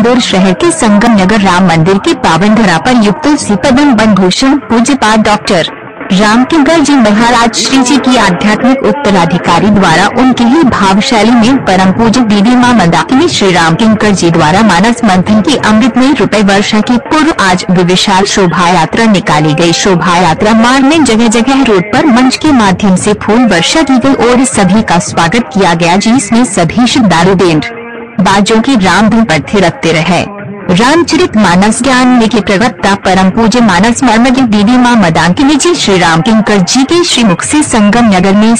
इंदौर शहर के संगम नगर राम मंदिर के पावन धरा पर युक्त तुलसी पदम बनभूषण पूज्यपाद डॉक्टर रामकिंकर जी महाराज श्री जी की आध्यात्मिक उत्तराधिकारी द्वारा उनकी ही भावशैली में परम पूज्य दीदी मां मंदाकिनी श्री रामकिंकर जी द्वारा मानस मंथन की अमृतमयी रुपए वर्षा के पूर्व आज विशाल शोभा यात्रा निकाली गई। शोभा यात्रा मार्ग में जगह जगह रोड पर मंच के माध्यम से फूल वर्षा की गई और सभी का स्वागत किया गया, जिसमें सभी श्रद्धालु बैंड बाजों की राम धुन पर थिरकते रहे। रामचरित मानस ज्ञान के प्रवक्ता परम पूज्य मानस मर्मज्ञ दीदी मां मंदाकिनी जी श्री रामकिंकर जी के श्रीमुख से संगम नगर में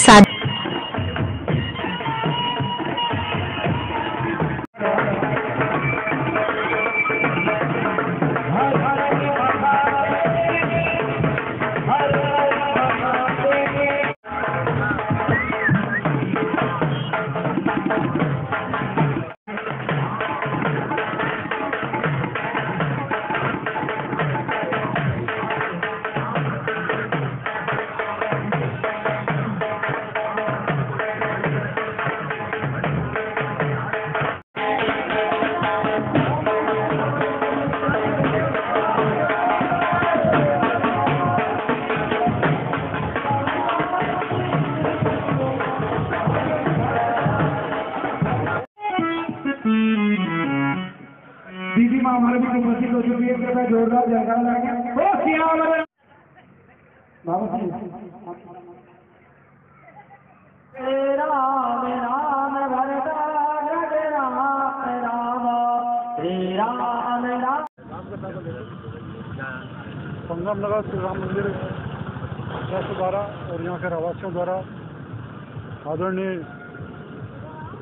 दीदी मां हमारे भी उपस्थित हो चुकी है, जोरदार जयकारा लगाएंगे। ओ सियावर बाबा जी राम राम भरत राम राम श्री राम राम। संगम नगर श्री राम मंदिर ट्रस्ट द्वारा और यहाँ के रहवासियों द्वारा आदरणीय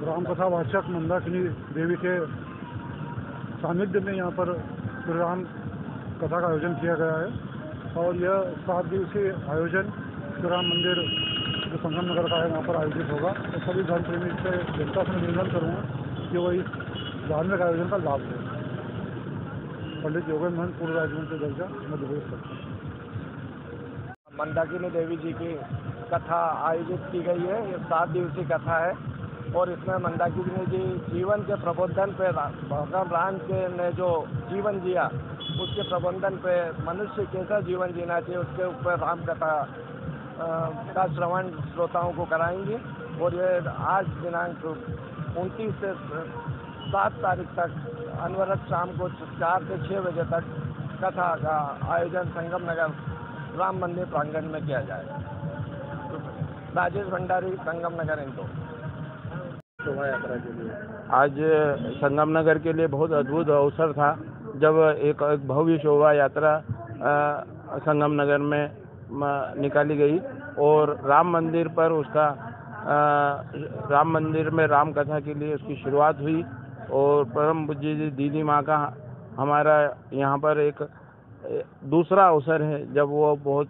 राम कथा वाचक मंदाकिनी देवी के सानिध्य में यहाँ पर श्री राम कथा का आयोजन किया गया है और यह 7 दिवसीय आयोजन श्री राम मंदिर जो संगम नगर का है वहाँ पर आयोजित होगा। तो सभी धर्म प्रेमी से जनता से निवेदन करूँगा कि वो इस धार्मिक आयोजन का लाभ लें। पंडित योगेंद्र महंत, पूर्व राज्यमंत्री दर्जा, मध्य प्रदेश सरकार। मंदाकिनी देवी जी की कथा आयोजित की गई है। ये 7 दिवसीय कथा है और इसमें मंदाकिनी जी जीवन के प्रबोधन पे, भगवान राम के ने जो जीवन जिया उसके प्रबंधन पे मनुष्य कैसा जीवन जीना चाहिए उसके ऊपर राम कथा का श्रवण श्रोताओं को कराएंगे। और ये आज दिनांक 29 से 7 तारीख तक अनवरत शाम को 4 से 6 बजे तक कथा का आयोजन संगम नगर राम मंदिर प्रांगण में किया जाएगा। राजेश भंडारी, संगम नगर, इंदौर। शोभा यात्रा के लिए आज संगम नगर के लिए बहुत अद्भुत अवसर था जब एक भव्य शोभा यात्रा संगम नगर में निकाली गई और राम मंदिर पर उसका राम मंदिर में राम कथा के लिए उसकी शुरुआत हुई। और परम पूज्य दीदी माँ का हमारा यहाँ पर एक दूसरा अवसर है जब वो बहुत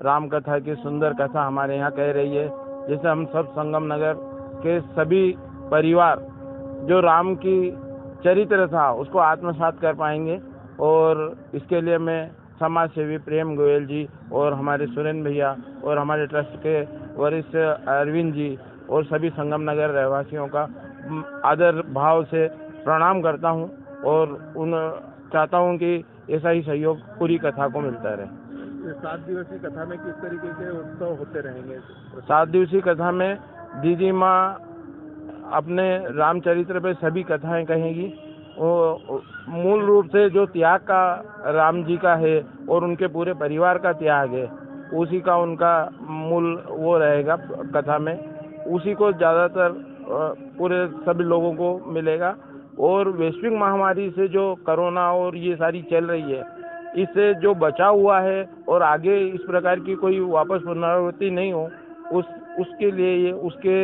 राम कथा की सुंदर कथा हमारे यहाँ कह रही है, जिसे हम सब संगम नगर के सभी परिवार जो राम की चरित्र था उसको आत्मसात कर पाएंगे। और इसके लिए मैं समाज सेवी प्रेम गोयल जी और हमारे सुरेंद्र भैया और हमारे ट्रस्ट के वरिष्ठ अरविंद जी और सभी संगम नगर रहवासियों का आदर भाव से प्रणाम करता हूं और चाहता हूं कि ऐसा ही सहयोग पूरी कथा को मिलता रहे। 7 दिवसीय कथा में किस तरीके के उत्सव होते रहेंगे? 7 दिवसीय कथा में दीदी माँ अपने रामचरित्र पे सभी कथाएं कहेगी। वो मूल रूप से जो त्याग का राम जी का है और उनके पूरे परिवार का त्याग है उसी का उनका मूल वो रहेगा कथा में, उसी को ज़्यादातर पूरे सभी लोगों को मिलेगा। और वैश्विक महामारी से जो कोरोना और ये सारी चल रही है इससे जो बचा हुआ है और आगे इस प्रकार की कोई वापस पुनरावृत्ति नहीं हो उसके लिए ये उसके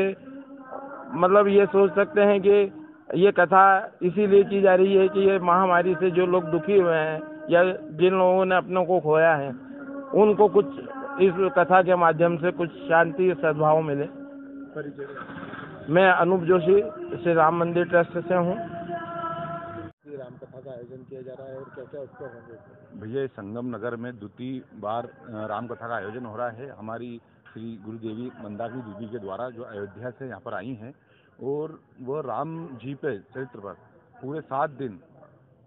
मतलब ये सोच सकते हैं कि ये कथा इसीलिए की जा रही है कि ये महामारी से जो लोग दुखी हुए हैं या जिन लोगों ने अपनों को खोया है उनको कुछ इस कथा के माध्यम से कुछ शांति सद्भाव मिले। मैं अनूप जोशी श्री राम मंदिर ट्रस्ट से हूँ। राम कथा का आयोजन किया जा रहा है और क्या क्या उत्सव होंगे? भैया संगम नगर में द्वितीय बार राम कथा का आयोजन हो रहा है। हमारी श्री गुरुदेवी मंदाकिनी दीदी के द्वारा जो अयोध्या से यहाँ पर आई हैं और वो राम जी पे चरित्र पर पूरे 7 दिन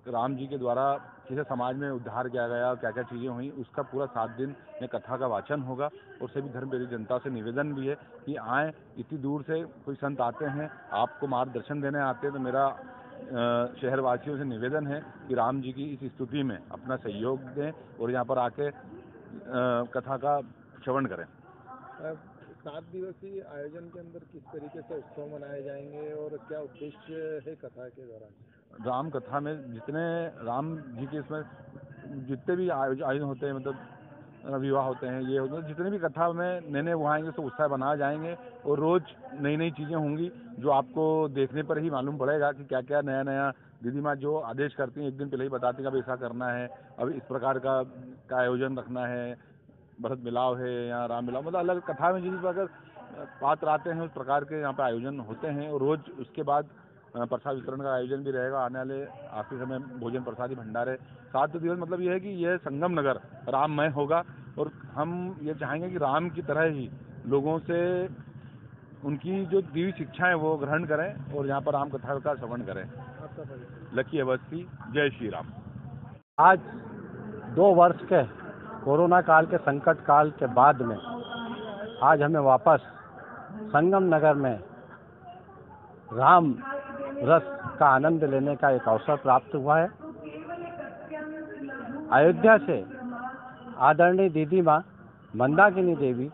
राम जी के द्वारा कैसे समाज में उद्धार किया गया, क्या क्या चीज़ें हुई, उसका पूरा 7 दिन में कथा का वाचन होगा। और सभी धर्म प्रेरित जनता से निवेदन भी है कि आए, इतनी दूर से कोई संत आते हैं, आपको मार्गदर्शन देने आते हैं, तो मेरा शहरवासियों से निवेदन है कि राम जी की इस स्तुति में अपना सहयोग दें और यहाँ पर आके कथा का श्रवण करें। 7 दिवसीय आयोजन के अंदर किस तरीके से उत्सव मनाए जाएंगे और क्या उद्देश्य है कथा के दौरान? राम कथा में जितने राम जी के इसमें जितने भी आयोजन होते हैं, मतलब विवाह होते हैं, ये होते हैं, जितने भी कथा में नए वो आएंगे तो उत्साह बनाए जाएंगे और रोज नई नई चीज़ें होंगी जो आपको देखने पर ही मालूम पड़ेगा कि क्या क्या नया नया दीदी माँ जो आदेश करती हैं, एक दिन पहले ही बताती हैं कि अब ऐसा करना है, अब इस प्रकार का आयोजन रखना है, भरत मिलाव है या राम मिलाव, मतलब अलग कथा में जिस प्रकार पात्र आते हैं उस प्रकार के यहाँ पे आयोजन होते हैं। और रोज उसके बाद प्रसाद वितरण का आयोजन भी रहेगा। आने वाले आखिरी समय भोजन प्रसादी भंडारे 7 दिवस, मतलब यह है कि यह संगम नगर राममय होगा और हम ये चाहेंगे कि राम की तरह ही लोगों से उनकी जो दी शिक्षाएं वो ग्रहण करें और यहाँ पर राम कथा का श्रवण करें। लकी अवस्थी, जय श्री राम। आज 2 वर्ष के कोरोना काल के संकट काल के बाद में आज हमें वापस संगम नगर में राम रस का आनंद लेने का एक अवसर प्राप्त हुआ है। अयोध्या से आदरणीय दीदी माँ मंदाकिनी देवी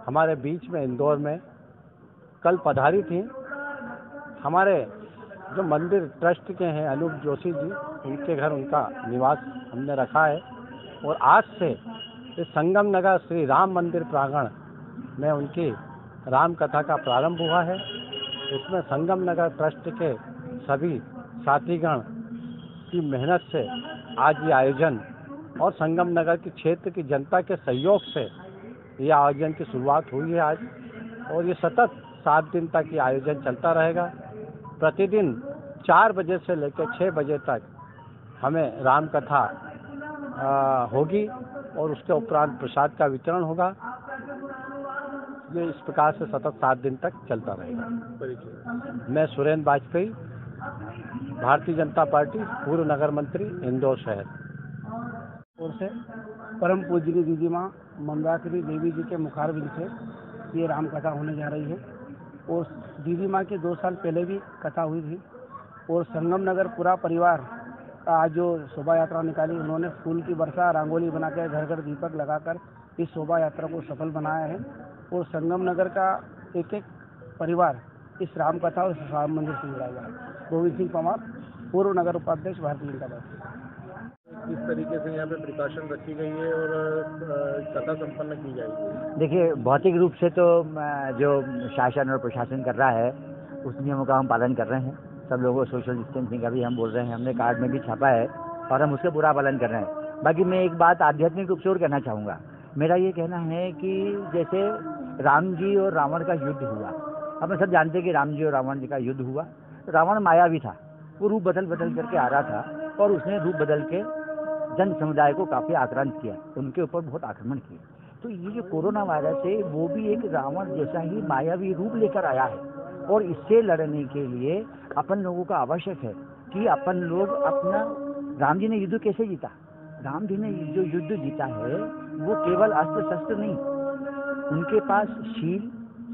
हमारे बीच में इंदौर में कल पधारी थी। हमारे जो मंदिर ट्रस्ट के हैं अनूप जोशी जी, उनके घर उनका निवास हमने रखा है और आज से इस संगम नगर श्री राम मंदिर प्रांगण में उनकी राम कथा का प्रारंभ हुआ है। इसमें संगम नगर ट्रस्ट के सभी साथीगण की मेहनत से आज ये आयोजन और संगम नगर के क्षेत्र की जनता के सहयोग से ये आयोजन की शुरुआत हुई है आज, और ये सतत 7 दिन तक ये आयोजन चलता रहेगा। प्रतिदिन 4 बजे से लेकर 6 बजे तक हमें राम कथा होगी और उसके उपरांत प्रसाद का वितरण होगा। ये इस प्रकार से सतत 7 दिन तक चलता रहेगा। मैं सुरेंद्र वाजपेयी, भारतीय जनता पार्टी, पूर्व नगर मंत्री, इंदौर शहर। और से परम पूज्य दीदी माँ मंदाकिनी देवी जी के मुखारबिंद से ये राम कथा होने जा रही है। और दीदी माँ के 2 साल पहले भी कथा हुई थी और संगम नगर पूरा परिवार आज जो शोभा यात्रा निकाली, उन्होंने फूल की वर्षा, रंगोली बनाकर, घर घर दीपक लगाकर इस शोभा यात्रा को सफल बनाया है। और संगम नगर का एक एक परिवार इस राम कथा और राम मंदिर से जुड़ा हुआ है। गोविंद सिंह पवार, पूर्व नगर उपाध्यक्ष, भारतीय जनता पार्टी। किस तरीके से यहाँ पे प्रिकॉशन रखी गई है और कथा संपन्न की जाएगी? देखिए, भौतिक रूप से तो जो शासन और प्रशासन कर रहा है उस नियमों का हम पालन कर रहे हैं। सब लोगों को सोशल डिस्टेंसिंग का भी हम बोल रहे हैं, हमने कार्ड में भी छापा है और हम उसका पूरा पालन कर रहे हैं। बाकी मैं एक बात आध्यात्मिक रूप से और कहना चाहूँगा। मेरा ये कहना है कि जैसे राम जी और रावण का युद्ध हुआ, अब सब जानते हैं कि राम जी और रावण जी का युद्ध हुआ। रावण मायावी था, वो रूप बदल बदल करके आ रहा था और उसने रूप बदल के जन समुदाय को काफ़ी आक्रांत किया, उनके ऊपर बहुत आक्रमण किया। तो ये जो कोरोना वायरस है वो भी एक रावण जैसा ही मायावी रूप लेकर आया है और इससे लड़ने के लिए अपन लोगों का आवश्यक है कि अपन लोग अपना, राम जी ने युद्ध कैसे जीता? राम जी ने जो युद्ध जीता है वो केवल अस्त्र शस्त्र नहीं, उनके पास शील,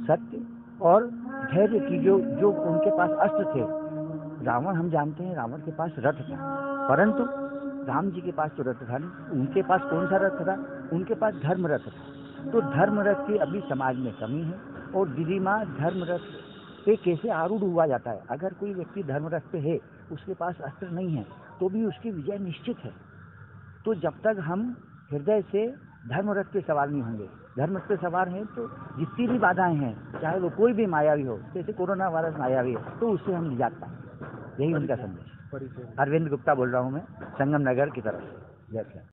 सत्य और धैर्य की जो उनके पास अस्त्र थे। रावण, हम जानते हैं रावण के पास रथ था, परंतु राम जी के पास तो रथ था नहीं। उनके पास कौन सा रथ था? उनके पास धर्म रथ था। तो धर्म रथ की अभी समाज में कमी है और दीदी माँ धर्म रथ पे कैसे आरूढ़ हुआ जाता है। अगर कोई व्यक्ति धर्म रथ पे है, उसके पास अस्त्र नहीं है, तो भी उसकी विजय निश्चित है। तो जब तक हम हृदय से धर्म रथ पे सवार नहीं होंगे, धर्म रथ पे सवार हैं, तो जितनी भी बाधाएं हैं, चाहे वो कोई भी मायावी हो, जैसे कोरोना वायरस मायावी है, तो उससे हम निजात पाएं। यही उनका संदेश। अरविंद गुप्ता बोल रहा हूँ मैं, संगम नगर की तरफ से। जय श्री राम।